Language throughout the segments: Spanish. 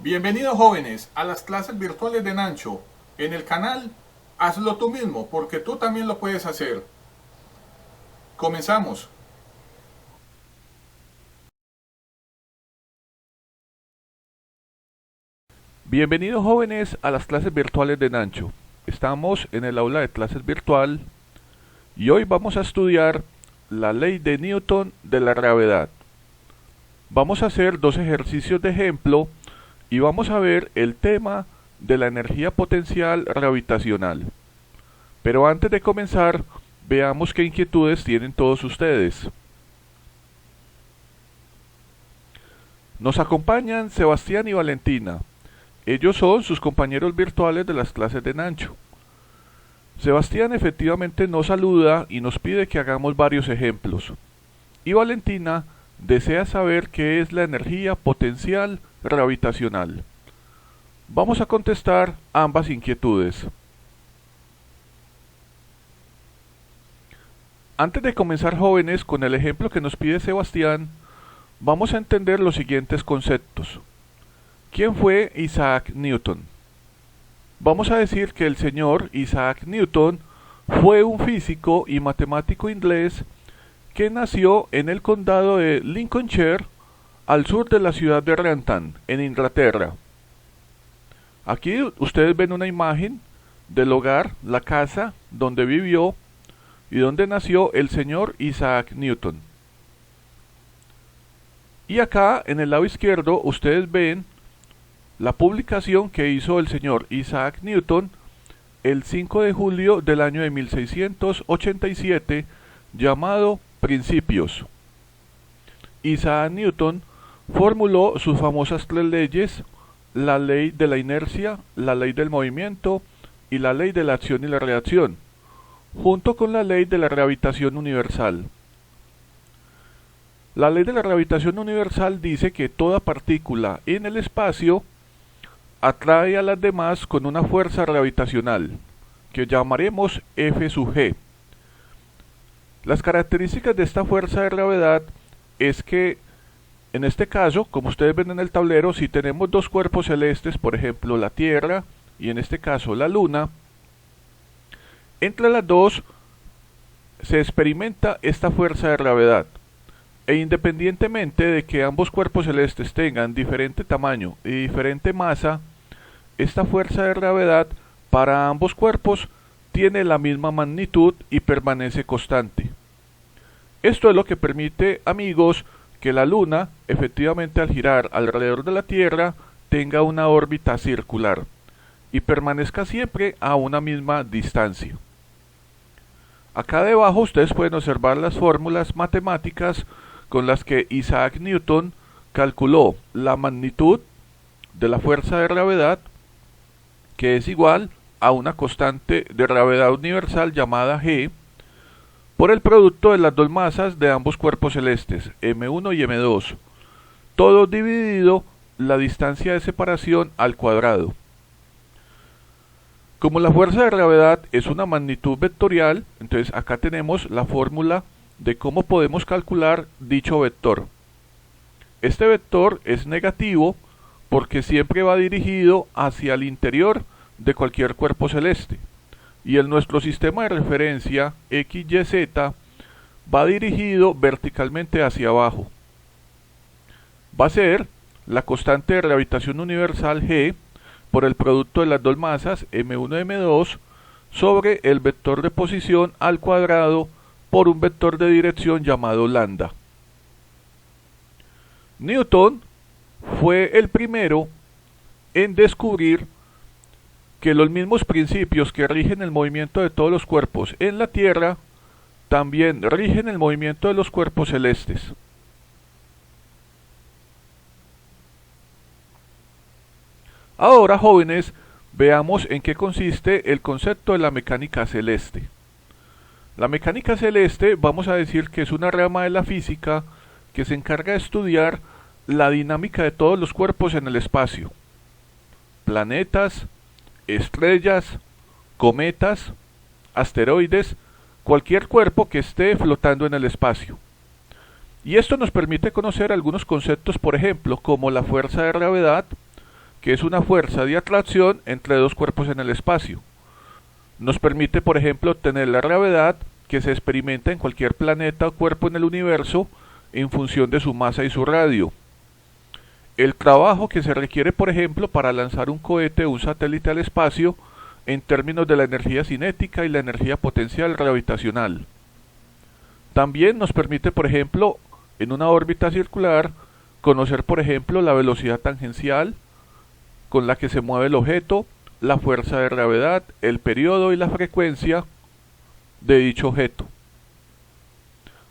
Bienvenidos jóvenes a las clases virtuales de Nancho. En el canal Hazlo tú mismo porque tú también lo puedes hacer. Comenzamos. Bienvenidos jóvenes a las clases virtuales de Nancho. Estamos en el aula de clases virtual y hoy vamos a estudiar la ley de Newton de la gravedad. Vamos a hacer dos ejercicios de ejemplo y vamos a ver el tema de la energía potencial gravitacional. Pero antes de comenzar, veamos qué inquietudes tienen todos ustedes. Nos acompañan Sebastián y Valentina. Ellos son sus compañeros virtuales de las clases de Nancho. Sebastián efectivamente nos saluda y nos pide que hagamos varios ejemplos. Y Valentina desea saber qué es la energía potencial gravitacional. Vamos a contestar ambas inquietudes. Antes de comenzar, jóvenes, con el ejemplo que nos pide Sebastián, vamos a entender los siguientes conceptos. ¿Quién fue Isaac Newton? Vamos a decir que el señor Isaac Newton fue un físico y matemático inglés que nació en el condado de Lincolnshire, al sur de la ciudad de Renton, en Inglaterra. Aquí ustedes ven una imagen del hogar, la casa donde vivió y donde nació el señor Isaac Newton. Y acá en el lado izquierdo ustedes ven la publicación que hizo el señor Isaac Newton el 5 de julio del año de 1687, llamado Principios. Isaac Newton formuló sus famosas tres leyes: la ley de la inercia, la ley del movimiento y la ley de la acción y la reacción, junto con la ley de la gravitación universal. La ley de la gravitación universal dice que toda partícula en el espacio atrae a las demás con una fuerza gravitacional, que llamaremos F sub g. Las características de esta fuerza de gravedad es que, en este caso, como ustedes ven en el tablero, si tenemos dos cuerpos celestes, por ejemplo la Tierra y en este caso la Luna, entre las dos se experimenta esta fuerza de gravedad. E independientemente de que ambos cuerpos celestes tengan diferente tamaño y diferente masa, esta fuerza de gravedad para ambos cuerpos tiene la misma magnitud y permanece constante. Esto es lo que permite, amigos, que la Luna, efectivamente al girar alrededor de la Tierra, tenga una órbita circular y permanezca siempre a una misma distancia. Acá debajo ustedes pueden observar las fórmulas matemáticas con las que Isaac Newton calculó la magnitud de la fuerza de gravedad, que es igual a una constante de gravedad universal llamada G, por el producto de las dos masas de ambos cuerpos celestes, m1 y m2, todo dividido la distancia de separación al cuadrado. Como la fuerza de gravedad es una magnitud vectorial, entonces acá tenemos la fórmula de cómo podemos calcular dicho vector. Este vector es negativo porque siempre va dirigido hacia el interior de cualquier cuerpo celeste, y en nuestro sistema de referencia X, Y, Z va dirigido verticalmente hacia abajo. Va a ser la constante de gravitación universal G por el producto de las dos masas m1 y m2 sobre el vector de posición al cuadrado por un vector de dirección llamado lambda. Newton fue el primero en descubrir que los mismos principios que rigen el movimiento de todos los cuerpos en la Tierra también rigen el movimiento de los cuerpos celestes. Ahora, jóvenes, veamos en qué consiste el concepto de la mecánica celeste. La mecánica celeste vamos a decir que es una rama de la física que se encarga de estudiar la dinámica de todos los cuerpos en el espacio: planetas, estrellas, cometas, asteroides, cualquier cuerpo que esté flotando en el espacio. Y esto nos permite conocer algunos conceptos, por ejemplo, como la fuerza de gravedad, que es una fuerza de atracción entre dos cuerpos en el espacio. Nos permite, por ejemplo, obtener la gravedad que se experimenta en cualquier planeta o cuerpo en el universo en función de su masa y su radio. El trabajo que se requiere, por ejemplo, para lanzar un cohete o un satélite al espacio en términos de la energía cinética y la energía potencial gravitacional. También nos permite, por ejemplo, en una órbita circular, conocer, por ejemplo, la velocidad tangencial con la que se mueve el objeto, la fuerza de gravedad, el periodo y la frecuencia de dicho objeto.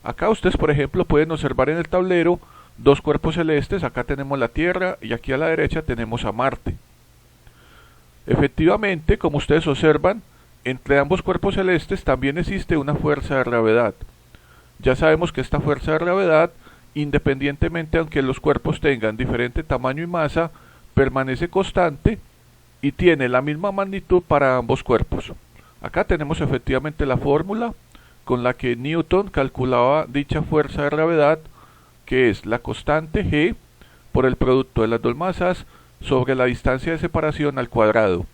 Acá ustedes, por ejemplo, pueden observar en el tablero dos cuerpos celestes. Acá tenemos la Tierra y aquí a la derecha tenemos a Marte. Efectivamente, como ustedes observan, entre ambos cuerpos celestes también existe una fuerza de gravedad. Ya sabemos que esta fuerza de gravedad, independientemente aunque los cuerpos tengan diferente tamaño y masa, permanece constante y tiene la misma magnitud para ambos cuerpos. Acá tenemos efectivamente la fórmula con la que Newton calculaba dicha fuerza de gravedad, que es la constante G por el producto de las dos masas sobre la distancia de separación al cuadrado.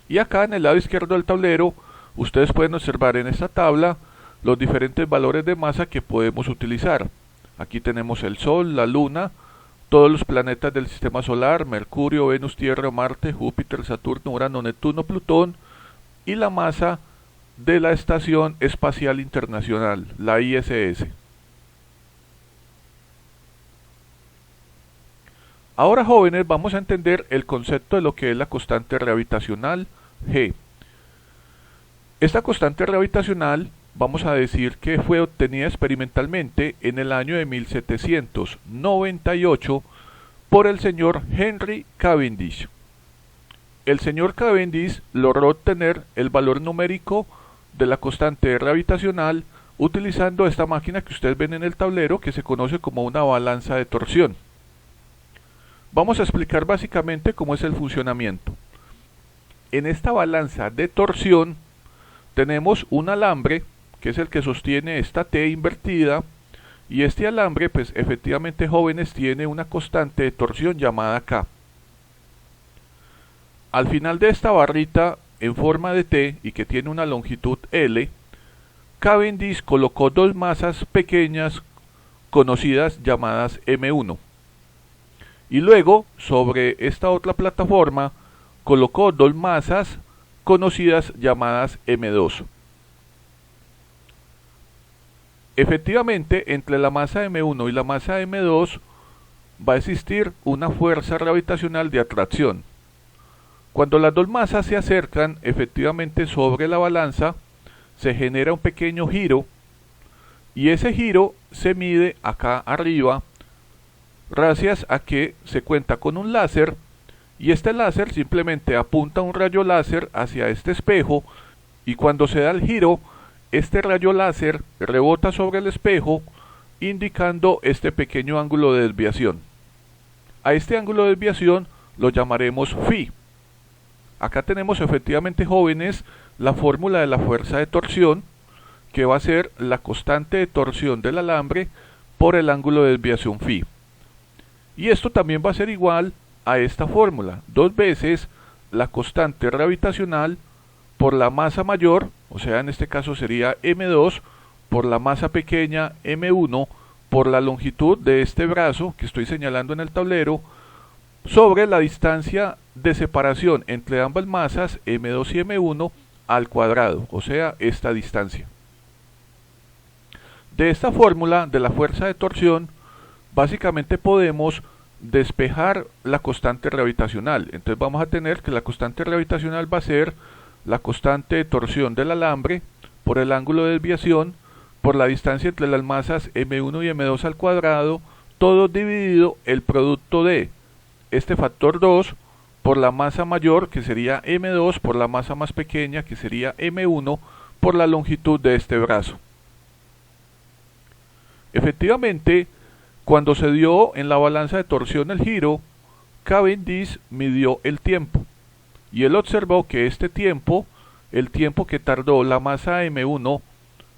Y acá en el lado izquierdo del tablero ustedes pueden observar en esta tabla los diferentes valores de masa que podemos utilizar. Aquí tenemos el Sol, la Luna, todos los planetas del Sistema Solar, Mercurio, Venus, Tierra, Marte, Júpiter, Saturno, Urano, Neptuno, Plutón, y la masa de la Estación Espacial Internacional, la ISS. Ahora, jóvenes, vamos a entender el concepto de lo que es la constante gravitacional G. Esta constante gravitacional vamos a decir que fue obtenida experimentalmente en el año de 1798 por el señor Henry Cavendish. El señor Cavendish logró obtener el valor numérico de la constante gravitacional utilizando esta máquina que ustedes ven en el tablero, que se conoce como una balanza de torsión. Vamos a explicar básicamente cómo es el funcionamiento. En esta balanza de torsión tenemos un alambre que es el que sostiene esta T invertida, y este alambre, pues efectivamente, jóvenes, tiene una constante de torsión llamada K. Al final de esta barrita en forma de T y que tiene una longitud L, Cavendish colocó dos masas pequeñas conocidas llamadas M1. Y luego, sobre esta otra plataforma, colocó dos masas conocidas llamadas M2. Efectivamente, entre la masa M1 y la masa M2 va a existir una fuerza gravitacional de atracción. Cuando las dos masas se acercan, efectivamente sobre la balanza se genera un pequeño giro, y ese giro se mide acá arriba gracias a que se cuenta con un láser, y este láser simplemente apunta un rayo láser hacia este espejo, y cuando se da el giro, este rayo láser rebota sobre el espejo, indicando este pequeño ángulo de desviación. A este ángulo de desviación lo llamaremos phi. Acá tenemos efectivamente, jóvenes, la fórmula de la fuerza de torsión, que va a ser la constante de torsión del alambre por el ángulo de desviación phi. Y esto también va a ser igual a esta fórmula, dos veces la constante gravitacional por la masa mayor, o sea, en este caso sería M2, por la masa pequeña M1, por la longitud de este brazo que estoy señalando en el tablero, sobre la distancia de separación entre ambas masas M2 y M1 al cuadrado, o sea, esta distancia. De esta fórmula de la fuerza de torsión, básicamente podemos despejar la constante gravitacional. Entonces vamos a tener que la constante gravitacional va a ser la constante de torsión del alambre por el ángulo de desviación por la distancia entre las masas M1 y M2 al cuadrado, todo dividido el producto de este factor 2 por la masa mayor, que sería M2, por la masa más pequeña, que sería M1, por la longitud de este brazo. Efectivamente, cuando se dio en la balanza de torsión el giro, Cavendish midió el tiempo, y él observó que este tiempo, el tiempo que tardó la masa M1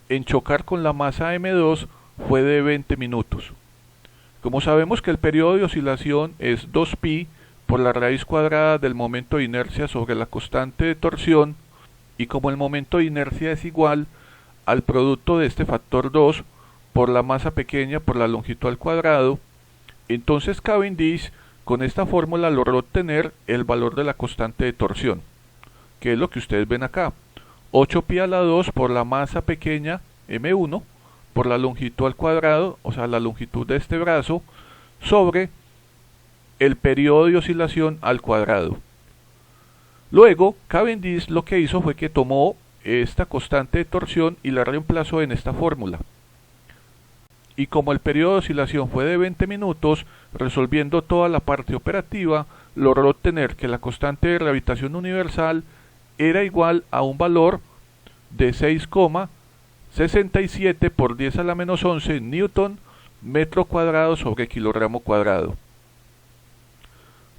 en chocar con la masa M2, fue de 20 minutos. Como sabemos que el periodo de oscilación es 2pi, por la raíz cuadrada del momento de inercia sobre la constante de torsión, y como el momento de inercia es igual al producto de este factor 2 por la masa pequeña por la longitud al cuadrado, entonces Cavendish con esta fórmula logró obtener el valor de la constante de torsión, que es lo que ustedes ven acá, 8pi a la 2 por la masa pequeña m1 por la longitud al cuadrado, o sea la longitud de este brazo, sobre el periodo de oscilación al cuadrado. Luego Cavendish lo que hizo fue que tomó esta constante de torsión y la reemplazó en esta fórmula. Y como el periodo de oscilación fue de 20 minutos, resolviendo toda la parte operativa, logró obtener que la constante de gravitación universal era igual a un valor de 6,67 por 10 a la menos 11 newton metro cuadrado sobre kilogramo cuadrado.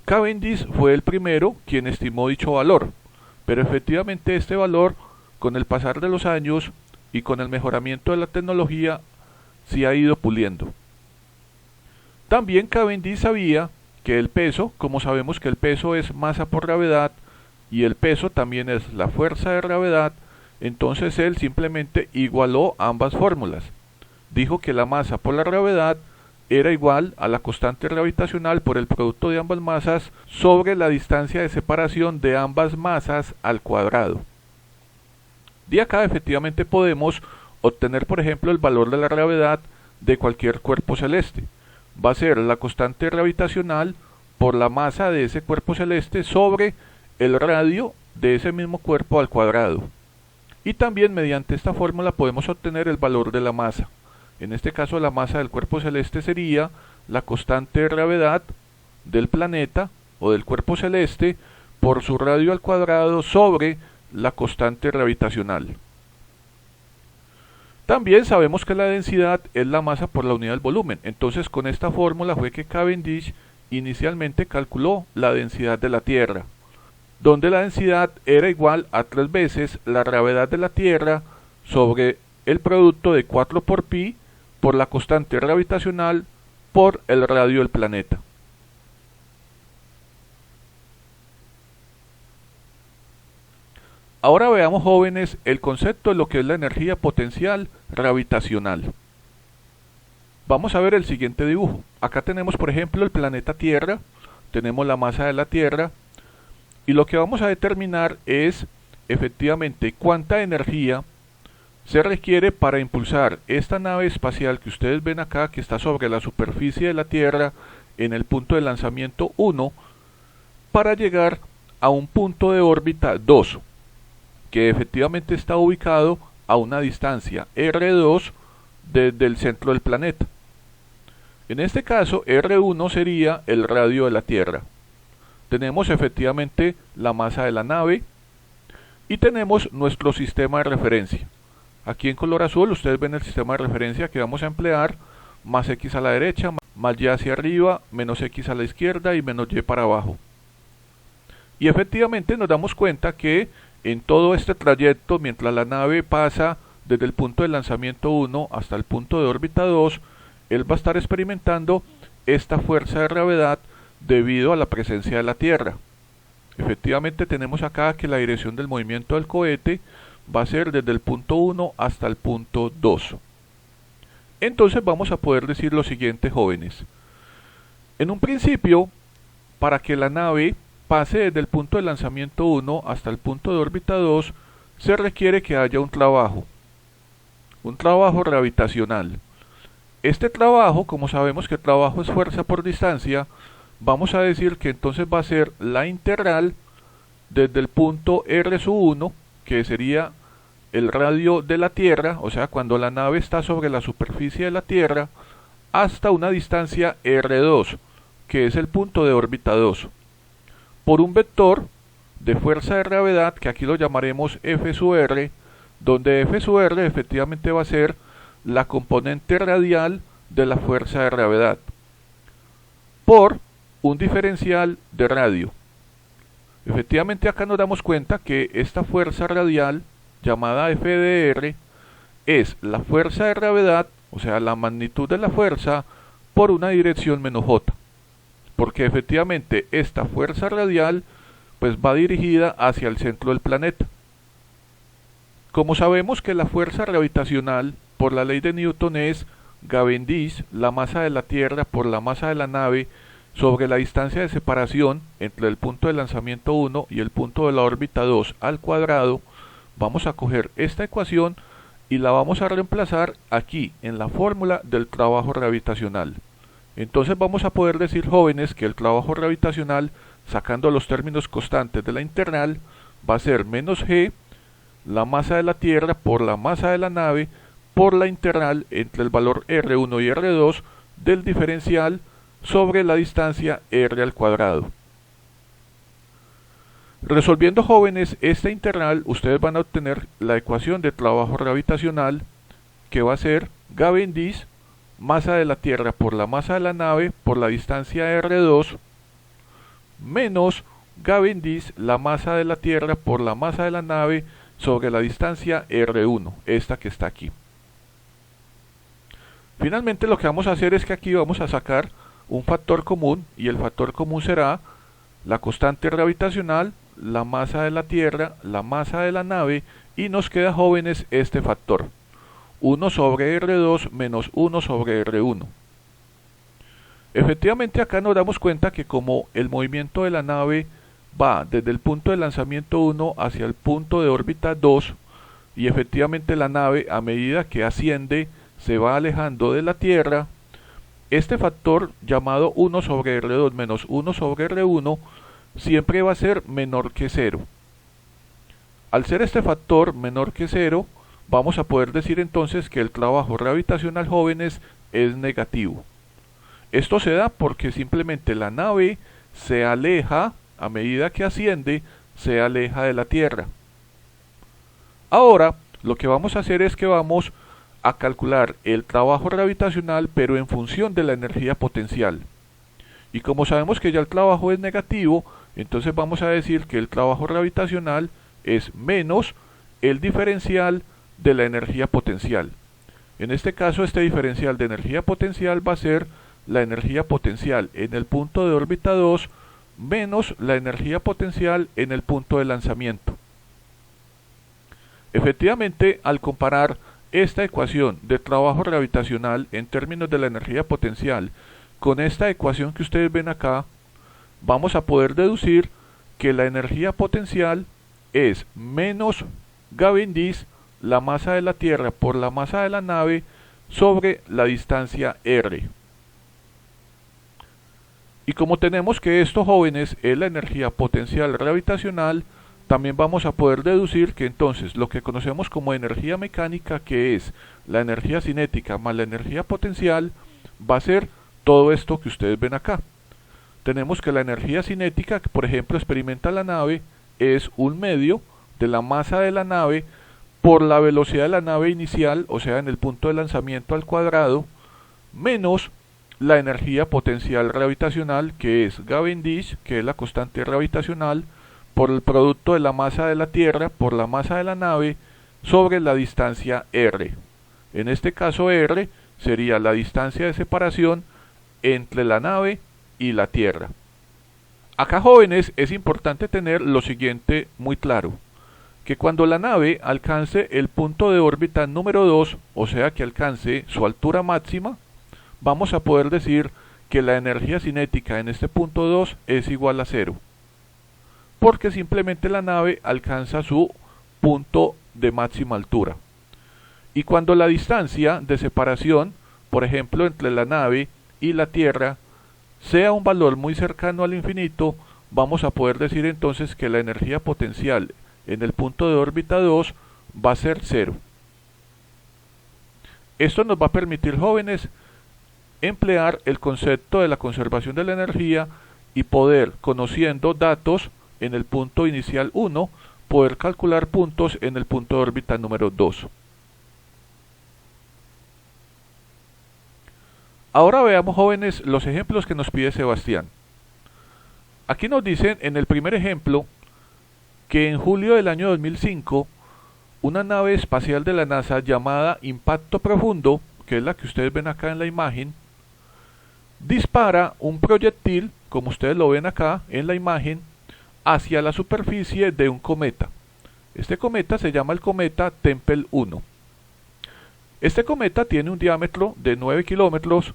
Cavendish fue el primero quien estimó dicho valor, pero efectivamente este valor, con el pasar de los años y con el mejoramiento de la tecnología, se ha ido puliendo. También Cavendish sabía que el peso, como sabemos que el peso es masa por gravedad y el peso también es la fuerza de gravedad, entonces él simplemente igualó ambas fórmulas. Dijo que la masa por la gravedad era igual a la constante gravitacional por el producto de ambas masas sobre la distancia de separación de ambas masas al cuadrado. De acá efectivamente podemos obtener, por ejemplo, el valor de la gravedad de cualquier cuerpo celeste. Va a ser la constante gravitacional por la masa de ese cuerpo celeste sobre el radio de ese mismo cuerpo al cuadrado. Y también mediante esta fórmula podemos obtener el valor de la masa. En este caso la masa del cuerpo celeste sería la constante de gravedad del planeta o del cuerpo celeste por su radio al cuadrado sobre la constante gravitacional. También sabemos que la densidad es la masa por la unidad del volumen. Entonces con esta fórmula fue que Cavendish inicialmente calculó la densidad de la Tierra, donde la densidad era igual a 3 veces la gravedad de la Tierra sobre el producto de 4 por pi por la constante gravitacional por el radio del planeta. Ahora veamos, jóvenes, el concepto de lo que es la energía potencial gravitacional. Vamos a ver el siguiente dibujo. Acá tenemos, por ejemplo, el planeta Tierra, tenemos la masa de la Tierra, y lo que vamos a determinar es efectivamente cuánta energía se requiere para impulsar esta nave espacial que ustedes ven acá, que está sobre la superficie de la Tierra en el punto de lanzamiento 1, para llegar a un punto de órbita 2, que efectivamente está ubicado a una distancia R2 desde el centro del planeta. En este caso, R1 sería el radio de la Tierra. Tenemos efectivamente la masa de la nave y tenemos nuestro sistema de referencia. Aquí en color azul ustedes ven el sistema de referencia que vamos a emplear: más x a la derecha, más y hacia arriba, menos x a la izquierda y menos y para abajo. Y efectivamente nos damos cuenta que en todo este trayecto, mientras la nave pasa desde el punto de lanzamiento 1 hasta el punto de órbita 2, él va a estar experimentando esta fuerza de gravedad debido a la presencia de la Tierra. Efectivamente tenemos acá que la dirección del movimiento del cohete va a ser desde el punto 1 hasta el punto 2. Entonces vamos a poder decir lo siguiente, jóvenes. En un principio, para que la nave pase desde el punto de lanzamiento 1 hasta el punto de órbita 2, se requiere que haya un trabajo gravitacional. Este trabajo, como sabemos que el trabajo es fuerza por distancia, vamos a decir que entonces va a ser la integral desde el punto R1, que sería el radio de la Tierra, o sea, cuando la nave está sobre la superficie de la Tierra, hasta una distancia R2, que es el punto de órbita 2, por un vector de fuerza de gravedad, que aquí lo llamaremos F sub R, donde F sub R efectivamente va a ser la componente radial de la fuerza de gravedad, por un diferencial de radio. Efectivamente acá nos damos cuenta que esta fuerza radial, llamada F de R, es la fuerza de gravedad, o sea, la magnitud de la fuerza, por una dirección menos J. porque efectivamente esta fuerza radial pues va dirigida hacia el centro del planeta. Como sabemos que la fuerza gravitacional por la ley de Newton es Cavendish, la masa de la Tierra por la masa de la nave sobre la distancia de separación entre el punto de lanzamiento 1 y el punto de la órbita 2 al cuadrado, vamos a coger esta ecuación y la vamos a reemplazar aquí en la fórmula del trabajo gravitacional. Entonces vamos a poder decir, jóvenes, que el trabajo gravitacional, sacando los términos constantes de la integral, va a ser menos g, la masa de la Tierra por la masa de la nave, por la integral entre el valor R1 y R2 del diferencial sobre la distancia r al cuadrado. Resolviendo, jóvenes, esta integral, ustedes van a obtener la ecuación de trabajo gravitacional, que va a ser Cavendish, masa de la Tierra por la masa de la nave por la distancia r2, menos Cavendish, la masa de la Tierra por la masa de la nave sobre la distancia r1, esta que está aquí. Finalmente lo que vamos a hacer es que aquí vamos a sacar un factor común, y el factor común será la constante gravitacional, la masa de la Tierra, la masa de la nave, y nos queda, jóvenes, este factor, 1 sobre R2 menos 1 sobre R1. Efectivamente acá nos damos cuenta que como el movimiento de la nave va desde el punto de lanzamiento 1 hacia el punto de órbita 2, y efectivamente la nave, a medida que asciende, se va alejando de la Tierra, este factor llamado 1 sobre R2 menos 1 sobre R1 siempre va a ser menor que 0. Al ser este factor menor que 0, vamos a poder decir entonces que el trabajo gravitacional, jóvenes, es negativo. Esto se da porque simplemente la nave se aleja, a medida que asciende, se aleja de la Tierra. Ahora, lo que vamos a hacer es que vamos a calcular el trabajo gravitacional, pero en función de la energía potencial. Y como sabemos que ya el trabajo es negativo, entonces vamos a decir que el trabajo gravitacional es menos el diferencial de la energía potencial. En este caso, este diferencial de energía potencial va a ser la energía potencial en el punto de órbita 2 menos la energía potencial en el punto de lanzamiento. Efectivamente, al comparar esta ecuación de trabajo gravitacional en términos de la energía potencial con esta ecuación que ustedes ven acá, vamos a poder deducir que la energía potencial es menos Cavendish, la masa de la Tierra por la masa de la nave sobre la distancia r. Y como tenemos que esto, jóvenes, es la energía potencial gravitacional, también vamos a poder deducir que entonces lo que conocemos como energía mecánica, que es la energía cinética más la energía potencial, va a ser todo esto que ustedes ven acá. Tenemos que la energía cinética que por ejemplo experimenta la nave es un medio de la masa de la nave por la velocidad de la nave inicial, o sea en el punto de lanzamiento al cuadrado, menos la energía potencial gravitacional, que es Cavendish, que es la constante gravitacional, por el producto de la masa de la Tierra por la masa de la nave sobre la distancia r. En este caso r sería la distancia de separación entre la nave y la Tierra. Acá, jóvenes, es importante tener lo siguiente muy claro, que cuando la nave alcance el punto de órbita número 2, o sea que alcance su altura máxima, vamos a poder decir que la energía cinética en este punto 2 es igual a 0. Porque simplemente la nave alcanza su punto de máxima altura. Y cuando la distancia de separación, por ejemplo entre la nave y la Tierra, sea un valor muy cercano al infinito, vamos a poder decir entonces que la energía potencial en el punto de órbita 2 va a ser 0. Esto nos va a permitir, jóvenes, emplear el concepto de la conservación de la energía y poder, conociendo datos en el punto inicial 1, poder calcular puntos en el punto de órbita número 2. Ahora veamos, jóvenes, los ejemplos que nos pide Sebastián. Aquí nos dicen en el primer ejemplo que en julio del año 2005 una nave espacial de la NASA llamada Impacto Profundo, que es la que ustedes ven acá en la imagen, dispara un proyectil como ustedes lo ven acá en la imagen, hacia la superficie de un cometa. Este cometa se llama el cometa Tempel 1. Este cometa tiene un diámetro de 9 kilómetros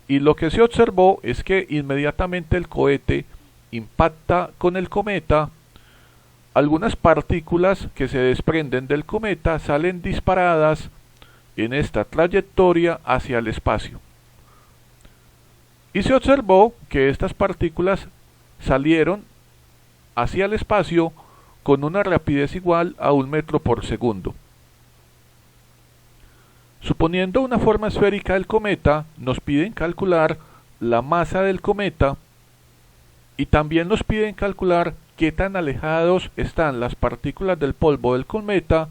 y lo que se observó es que inmediatamente el cohete impacta con el cometa, algunas partículas que se desprenden del cometa salen disparadas en esta trayectoria hacia el espacio. Y se observó que estas partículas salieron hacia el espacio con una rapidez igual a 1 metro por segundo. Suponiendo una forma esférica del cometa, nos piden calcular la masa del cometa y también nos piden calcular qué tan alejados están las partículas del polvo del cometa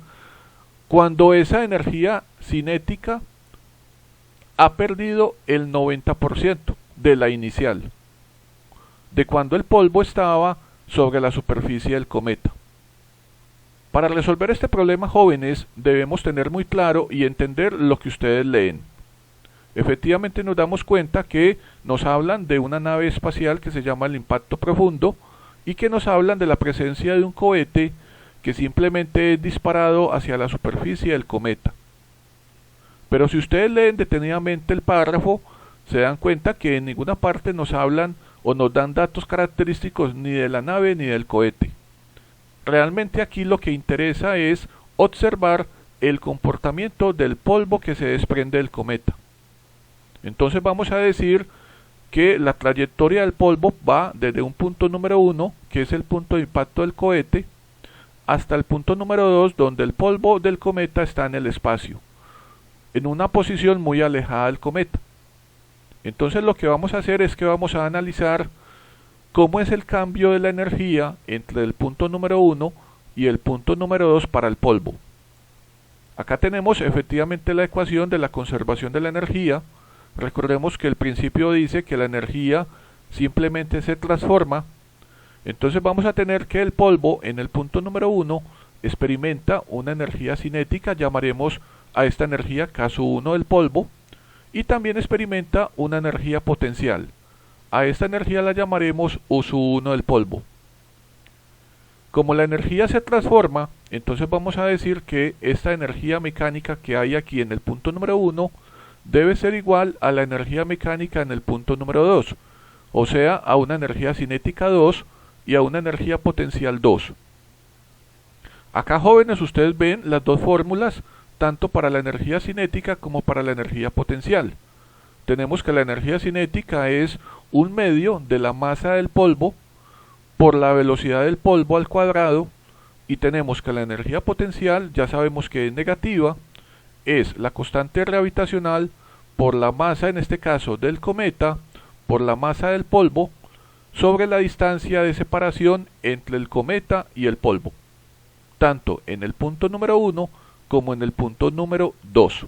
cuando esa energía cinética ha perdido el 90% de la inicial, de cuando el polvo estaba sobre la superficie del cometa. Para resolver este problema, jóvenes, debemos tener muy claro y entender lo que ustedes leen. Efectivamente nos damos cuenta que nos hablan de una nave espacial que se llama el impacto profundo y que nos hablan de la presencia de un cohete que simplemente es disparado hacia la superficie del cometa. Pero si ustedes leen detenidamente el párrafo, se dan cuenta que en ninguna parte nos hablan o nos dan datos característicos ni de la nave ni del cohete. Realmente aquí lo que interesa es observar el comportamiento del polvo que se desprende del cometa. Entonces vamos a decir que la trayectoria del polvo va desde un punto número 1, que es el punto de impacto del cohete, hasta el punto número 2, donde el polvo del cometa está en el espacio, en una posición muy alejada del cometa. Entonces lo que vamos a hacer es que vamos a analizar cómo es el cambio de la energía entre el punto número 1 y el punto número 2 para el polvo. Acá tenemos efectivamente la ecuación de la conservación de la energía. Recordemos que el principio dice que la energía simplemente se transforma. Entonces vamos a tener que el polvo en el punto número 1 experimenta una energía cinética, llamaremos a esta energía caso 1 del polvo, y también experimenta una energía potencial. A esta energía la llamaremos U1 del polvo. Como la energía se transforma, entonces vamos a decir que esta energía mecánica que hay aquí en el punto número 1 debe ser igual a la energía mecánica en el punto número 2, o sea, a una energía cinética 2 y a una energía potencial 2. Acá, jóvenes, ustedes ven las dos fórmulas, tanto para la energía cinética como para la energía potencial. Tenemos que la energía cinética es 1/2 de la masa del polvo por la velocidad del polvo al cuadrado, y tenemos que la energía potencial, ya sabemos que es negativa, es la constante gravitacional por la masa, en este caso del cometa, por la masa del polvo, sobre la distancia de separación entre el cometa y el polvo, tanto en el punto número 1 como en el punto número 2.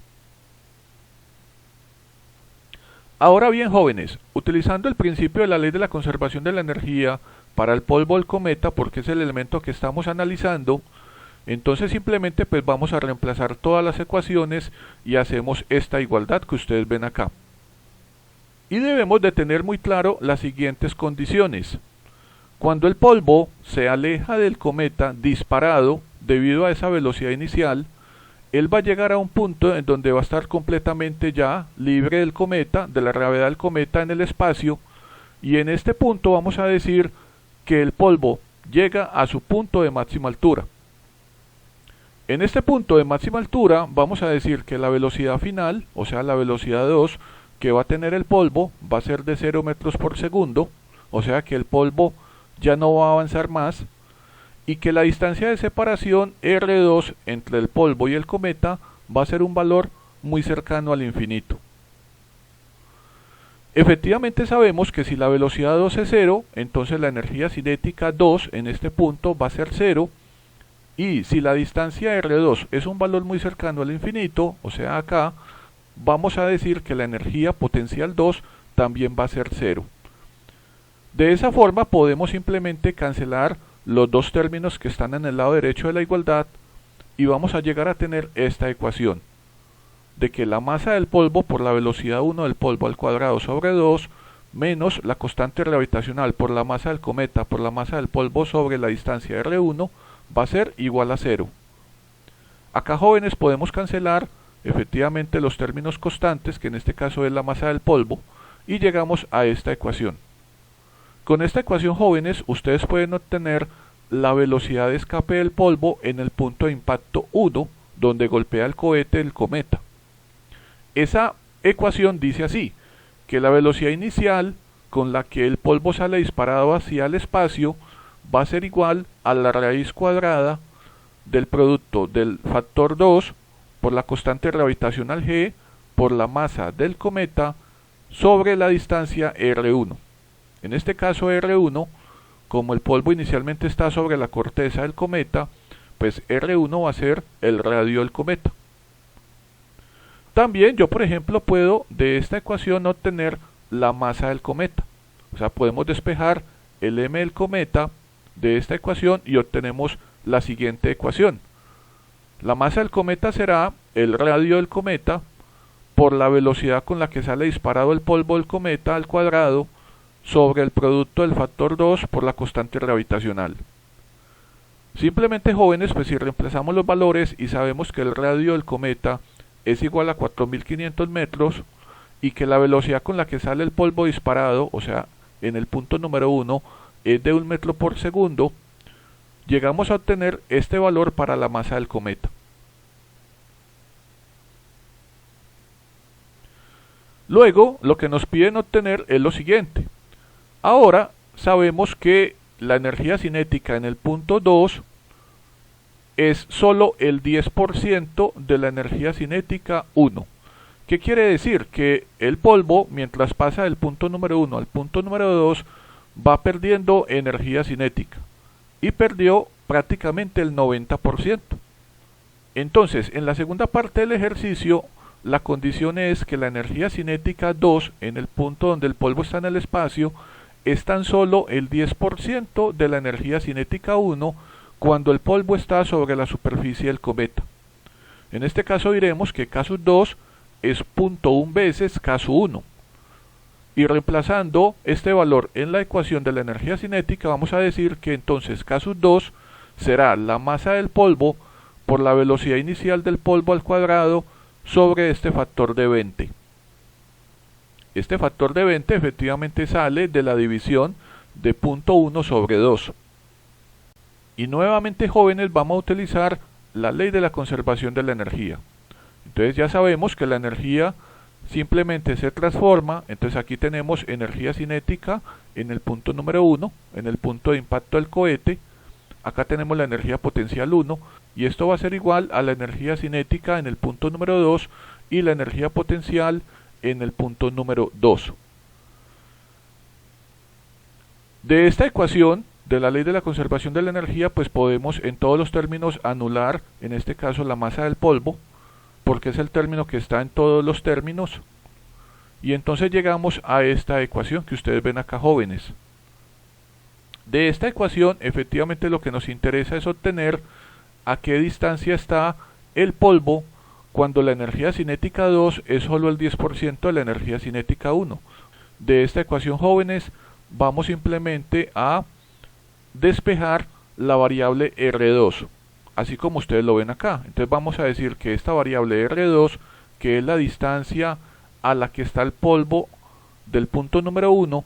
Ahora bien, jóvenes, utilizando el principio de la ley de la conservación de la energía para el polvo del cometa, porque es el elemento que estamos analizando, entonces simplemente pues vamos a reemplazar todas las ecuaciones y hacemos esta igualdad que ustedes ven acá. Y debemos de tener muy claro las siguientes condiciones. Cuando el polvo se aleja del cometa disparado debido a esa velocidad inicial, él va a llegar a un punto en donde va a estar completamente ya libre del cometa, de la gravedad del cometa en el espacio, y en este punto vamos a decir que el polvo llega a su punto de máxima altura. En este punto de máxima altura vamos a decir que la velocidad final, o sea la velocidad 2 que va a tener el polvo, va a ser de 0 metros por segundo, o sea que el polvo ya no va a avanzar más, y que la distancia de separación R2 entre el polvo y el cometa va a ser un valor muy cercano al infinito. Efectivamente sabemos que si la velocidad 2 es 0, entonces la energía cinética 2 en este punto va a ser 0, y si la distancia R2 es un valor muy cercano al infinito, o sea acá, vamos a decir que la energía potencial 2 también va a ser 0. De esa forma podemos simplemente cancelar los dos términos que están en el lado derecho de la igualdad y vamos a llegar a tener esta ecuación de que la masa del polvo por la velocidad 1 del polvo al cuadrado sobre 2 menos la constante gravitacional por la masa del cometa por la masa del polvo sobre la distancia R1 va a ser igual a 0. Acá, jóvenes, podemos cancelar efectivamente los términos constantes, que en este caso es la masa del polvo, y llegamos a esta ecuación. Con esta ecuación, jóvenes, ustedes pueden obtener la velocidad de escape del polvo en el punto de impacto 1, donde golpea el cohete el cometa. Esa ecuación dice así, que la velocidad inicial con la que el polvo sale disparado hacia el espacio va a ser igual a la raíz cuadrada del producto del factor 2 por la constante gravitacional g por la masa del cometa sobre la distancia r1. En este caso r1, como el polvo inicialmente está sobre la corteza del cometa, pues r1 va a ser el radio del cometa. También yo, por ejemplo, puedo de esta ecuación obtener la masa del cometa. O sea, podemos despejar el m del cometa de esta ecuación y obtenemos la siguiente ecuación. La masa del cometa será el radio del cometa por la velocidad con la que sale disparado el polvo del cometa al cuadrado sobre el producto del factor 2 por la constante gravitacional. Simplemente, jóvenes, pues si reemplazamos los valores y sabemos que el radio del cometa es igual a 4500 metros y que la velocidad con la que sale el polvo disparado, o sea, en el punto número 1, es de 1 metro por segundo, llegamos a obtener este valor para la masa del cometa. Luego, lo que nos piden obtener es lo siguiente. Ahora sabemos que la energía cinética en el punto 2 es solo el 10% de la energía cinética 1. ¿Qué quiere decir? Que el polvo, mientras pasa del punto número 1 al punto número 2, va perdiendo energía cinética. Y perdió prácticamente el 90%. Entonces, en la segunda parte del ejercicio, la condición es que la energía cinética 2, en el punto donde el polvo está en el espacio, es tan solo el 10% de la energía cinética 1 cuando el polvo está sobre la superficie del cometa. En este caso diremos que caso 2 es 0.1 veces caso 1. Y reemplazando este valor en la ecuación de la energía cinética, vamos a decir que entonces caso 2 será la masa del polvo por la velocidad inicial del polvo al cuadrado sobre este factor de 20. Este factor de 20 efectivamente sale de la división de 0.1 sobre 2. Y nuevamente, jóvenes, vamos a utilizar la ley de la conservación de la energía. Entonces ya sabemos que la energía simplemente se transforma. Entonces aquí tenemos energía cinética en el punto número 1, en el punto de impacto del cohete. Acá tenemos la energía potencial 1, y esto va a ser igual a la energía cinética en el punto número 2 y la energía potencial en el punto número 2. De esta ecuación de la ley de la conservación de la energía, pues podemos en todos los términos anular, en este caso, la masa del polvo, porque es el término que está en todos los términos, y entonces llegamos a esta ecuación que ustedes ven acá, jóvenes. De esta ecuación, efectivamente, lo que nos interesa es obtener a qué distancia está el polvo cuando la energía cinética 2 es solo el 10% de la energía cinética 1. De esta ecuación, jóvenes, vamos simplemente a despejar la variable R2, así como ustedes lo ven acá. Entonces vamos a decir que esta variable R2, que es la distancia a la que está el polvo del punto número 1,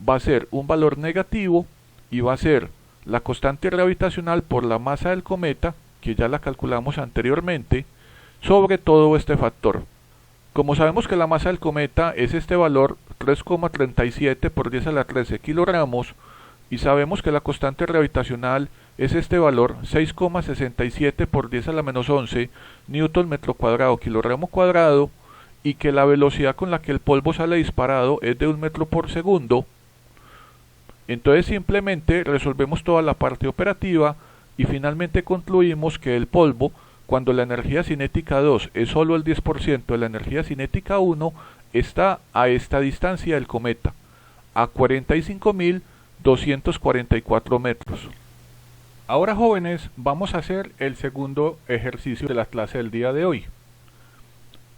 va a ser un valor negativo y va a ser la constante gravitacional por la masa del cometa, que ya la calculamos anteriormente, sobre todo este factor. Como sabemos que la masa del cometa es este valor 3,37 por 10 a la 13 kilogramos, y sabemos que la constante gravitacional es este valor 6,67 por 10 a la menos 11 newton metro cuadrado kilogramo cuadrado, y que la velocidad con la que el polvo sale disparado es de 1 metro por segundo, entonces simplemente resolvemos toda la parte operativa y finalmente concluimos que el polvo, cuando la energía cinética 2 es solo el 10% de la energía cinética 1, está a esta distancia del cometa, a 45.244 metros. Ahora, jóvenes, vamos a hacer el segundo ejercicio de la clase del día de hoy.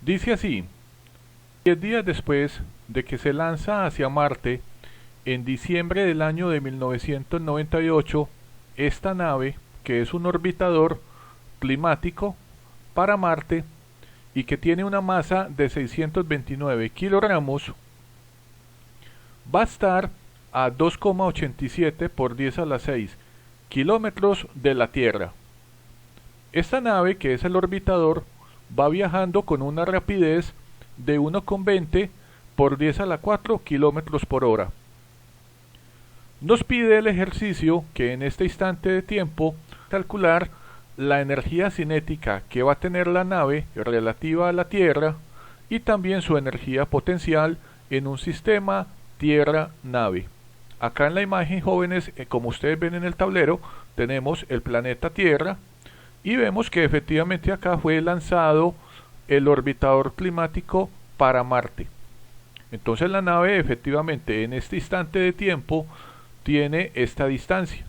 Dice así: 10 días después de que se lanza hacia Marte, en diciembre del año de 1998, esta nave, que es un orbitador climático para Marte y que tiene una masa de 629 kilogramos, va a estar a 2,87 por 10 a la 6 kilómetros de la Tierra. Esta nave, que es el orbitador, va viajando con una rapidez de 1,20 por 10 a la 4 kilómetros por hora. Nos pide el ejercicio que en este instante de tiempo calcular la energía cinética que va a tener la nave relativa a la Tierra y también su energía potencial en un sistema Tierra-nave. Acá en la imagen, jóvenes, como ustedes ven en el tablero, tenemos el planeta Tierra y vemos que efectivamente acá fue lanzado el orbitador climático para Marte. Entonces la nave efectivamente en este instante de tiempo tiene esta distancia.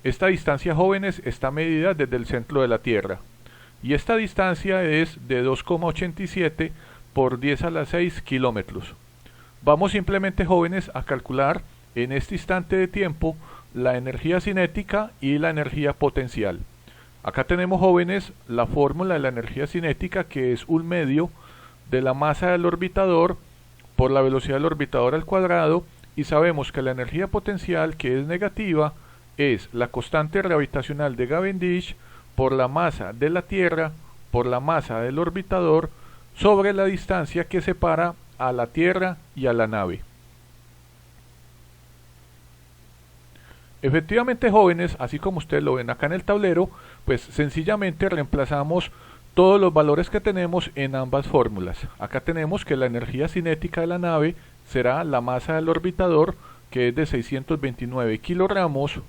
Esta distancia, jóvenes, está medida desde el centro de la Tierra. Y esta distancia es de 2,87 por 10 a la 6 kilómetros. Vamos simplemente, jóvenes, a calcular en este instante de tiempo la energía cinética y la energía potencial. Acá tenemos, jóvenes, la fórmula de la energía cinética, que es un medio de la masa del orbitador por la velocidad del orbitador al cuadrado, y sabemos que la energía potencial, que es negativa, es la constante gravitacional de Cavendish por la masa de la Tierra por la masa del orbitador sobre la distancia que separa a la Tierra y a la nave. Efectivamente, jóvenes, así como ustedes lo ven acá en el tablero, pues sencillamente reemplazamos todos los valores que tenemos en ambas fórmulas. Acá tenemos que la energía cinética de la nave será la masa del orbitador, que es de 629 kilogramos,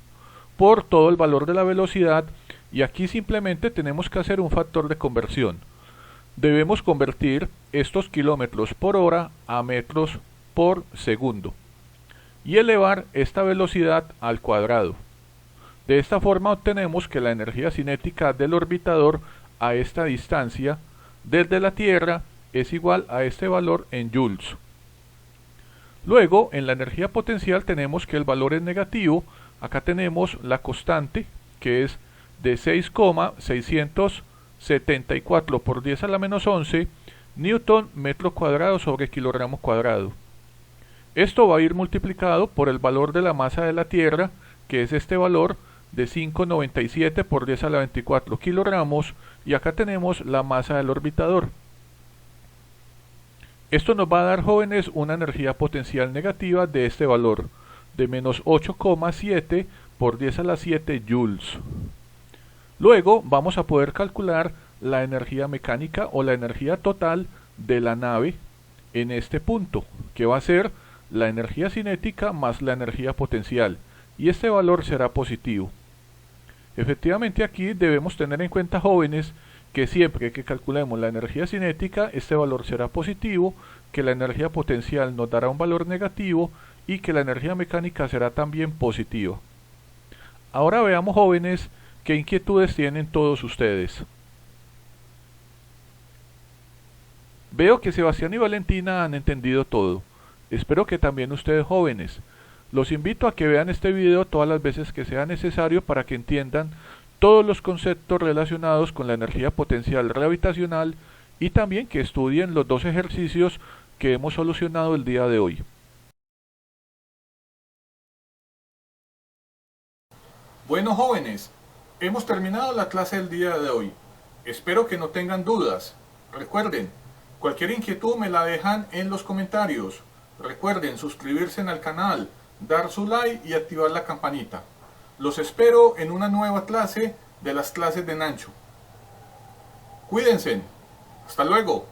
por todo el valor de la velocidad, y aquí simplemente tenemos que hacer un factor de conversión. Debemos convertir estos kilómetros por hora a metros por segundo y elevar esta velocidad al cuadrado. De esta forma obtenemos que la energía cinética del orbitador a esta distancia desde la Tierra es igual a este valor en joules. Luego, en la energía potencial tenemos que el valor es negativo. Acá tenemos la constante, que es de 6,674 por 10 a la menos 11 newton metro cuadrado sobre kilogramo cuadrado. Esto va a ir multiplicado por el valor de la masa de la Tierra, que es este valor de 5,97 por 10 a la 24 kilogramos, y acá tenemos la masa del orbitador. Esto nos va a dar, jóvenes, una energía potencial negativa de este valor, de menos 8,7 por 10 a la 7 joules. Luego vamos a poder calcular la energía mecánica o la energía total de la nave en este punto, que va a ser la energía cinética más la energía potencial, y este valor será positivo. Efectivamente, aquí debemos tener en cuenta, jóvenes, que siempre que calculemos la energía cinética, este valor será positivo, que la energía potencial nos dará un valor negativo y que la energía mecánica será también positiva. Ahora veamos, jóvenes, qué inquietudes tienen todos ustedes. Veo que Sebastián y Valentina han entendido todo. Espero que también ustedes, jóvenes. Los invito a que vean este video todas las veces que sea necesario para que entiendan todos los conceptos relacionados con la energía potencial gravitacional y también que estudien los dos ejercicios que hemos solucionado el día de hoy. Bueno, jóvenes, hemos terminado la clase del día de hoy. Espero que no tengan dudas. Recuerden, cualquier inquietud me la dejan en los comentarios. Recuerden suscribirse al canal, dar su like y activar la campanita. Los espero en una nueva clase de las clases de Nancho. Cuídense. Hasta luego.